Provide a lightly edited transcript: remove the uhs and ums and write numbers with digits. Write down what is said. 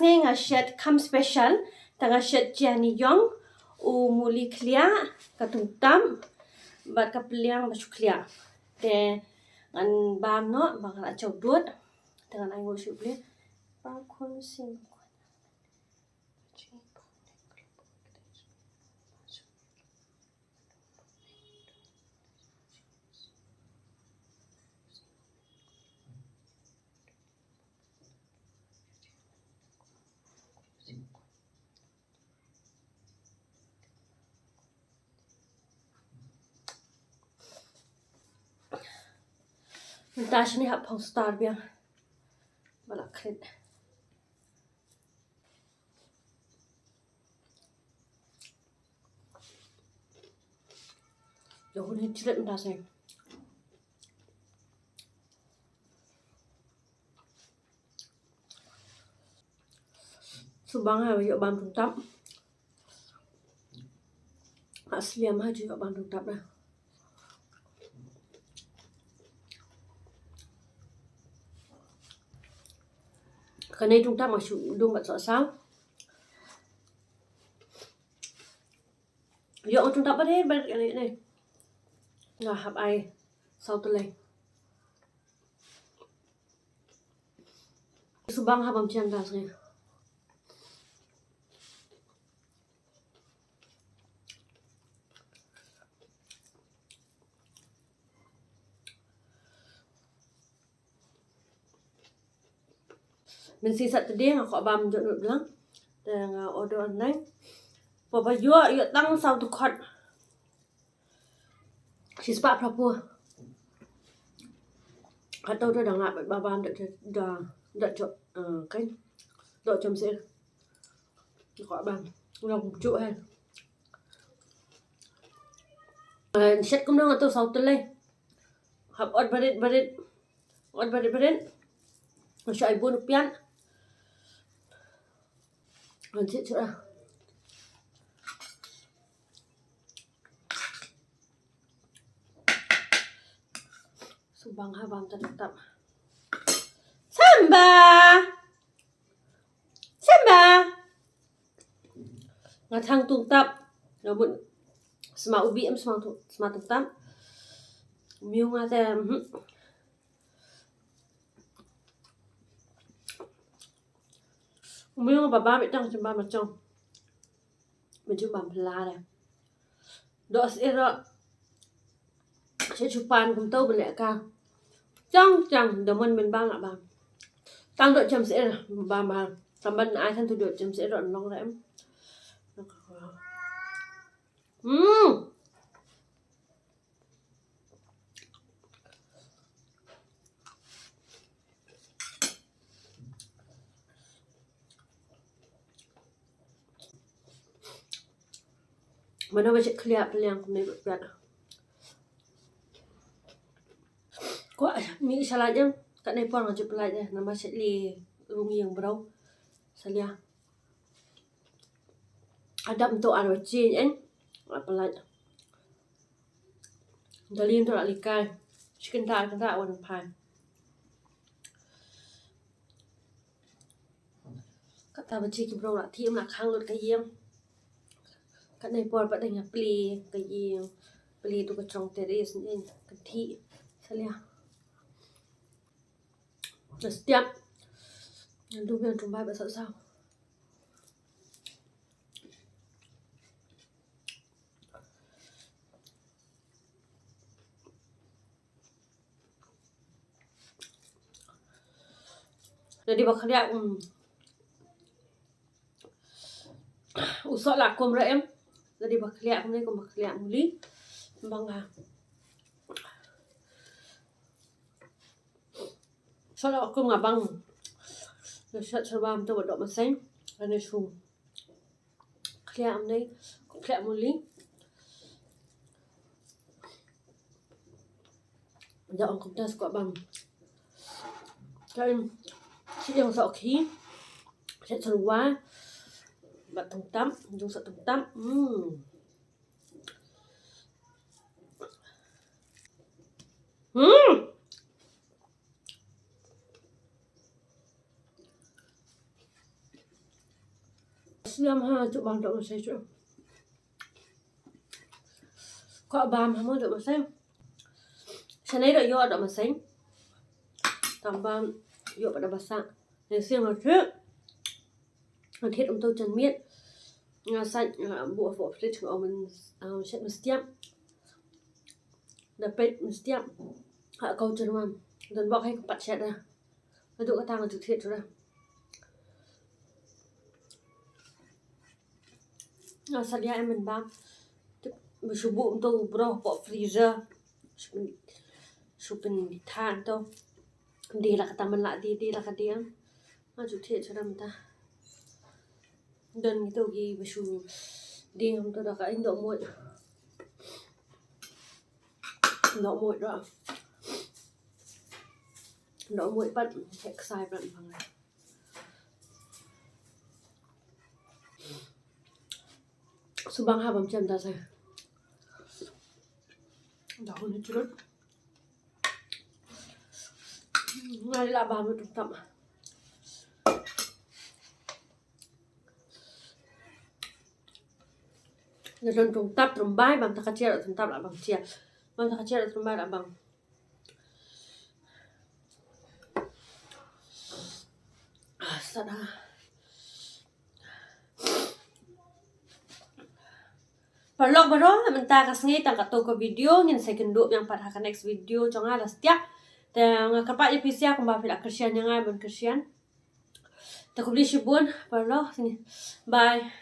nge nga shed kam special tanga shed Jenny Young u muli klia katung tam bat kapeliang basu klia te ngan bam no bakal acau dut dengan ai ngo shu ble ba kon sing ta sini hap pong star biang balak kret yo hun hin chlet ta sai subang ha yo bam tung tap asliam ha ju yo bam tung tap na cái này chúng ta mà sử dụng bạn sợ sao dọn chúng ta bắt hết cái này là hạp ai sau tôi lên subang hạp chiang ra rồi mình xin sạch đi họ bầm cho được lắm đang order online và bây giờ tăng sau tục hot she's back proper atau dia dah ngap babam dah cho cái độ chấm sẽ họ bầm lòng trụ hay set cũng đang tôi sau tôi lên học barit masya ibu nupian nanti sudah subang habang tetap samba ngatang tung tap namun semau ubi semau tung tap miu ngate miu baba mi tang chamba ma chong mình chú bầm la đây đó sẽ rồi sẽ chụp bàn cùng tâu bên lẽ cao trong chẳng đồng mình bang ạ bà tăng độ chấm sẽ là bà mà tầm bên ai thân thu được chấm sẽ rồi long lẽm mà nó sẽ clear peliang cũng này bật bật quá mi salah jam kat ni pon ngajak pelaj dah nama setli rungi yang berau salia ada untuk aro chin en pelaj dalin tu likai chicken ta wan pan kata baci ki bro la thiam la khang lut ka yem kat ni pon pat dah pli ka yem pli tu ka chong teres ni ka thi salia setiap tu biar jumpa besok sao jadi bakal dia usah lakum ra em jadi bakal dia hôm nay còn bakal dia muli bang sau đó cùng băng rồi sợ bam tôi vận động mà xem là này sùng kẹo này kẹo một lít giờ ông cũng ta sẽ bằng cho em chỉ dùng sọ khí sẽ sờ quá bạn thùng tắm dùng sọ thùng tắm siam ha chu bang do ma sai chu ko bam ha mo do ma sai chanai do yo do ma sai tam bam yo pada basa ne siam ha chu thiết tôi chân miết xanh bộ phổ thiết của mình sẽ mất tiệm đập bệt mất tiệm hạ câu chân mà dần bọc hay bắt chết ra nó tụ cái thang là thực hiện rồi sạch ra em mình bám mình chụp bụng tôi bro bỏ freezer chụp mình than tôi đi là cái tầm mình lại đi là cái tiếng nó thực hiện cho mình ta đơn cái gì với chú đi không tôi đã cả anh đổ muội đó đổ muội bận chạy sai bận bằng này số băng hai bấm chân ta xem đổ nó chút ngay là 30 tầm Nên trùng tắp trùng bái bằng ta chia trùng tắp lại bằng chia bằng ta chia trùng bái lại bằng sao đó Parlok baru mình ta kas ngai tang kato ko video ngin second do yang pada next video cho nga las tia tang kapat ye pisia ko ba pila Christian yang ai bon Christian ta ko bli shibun parlok bye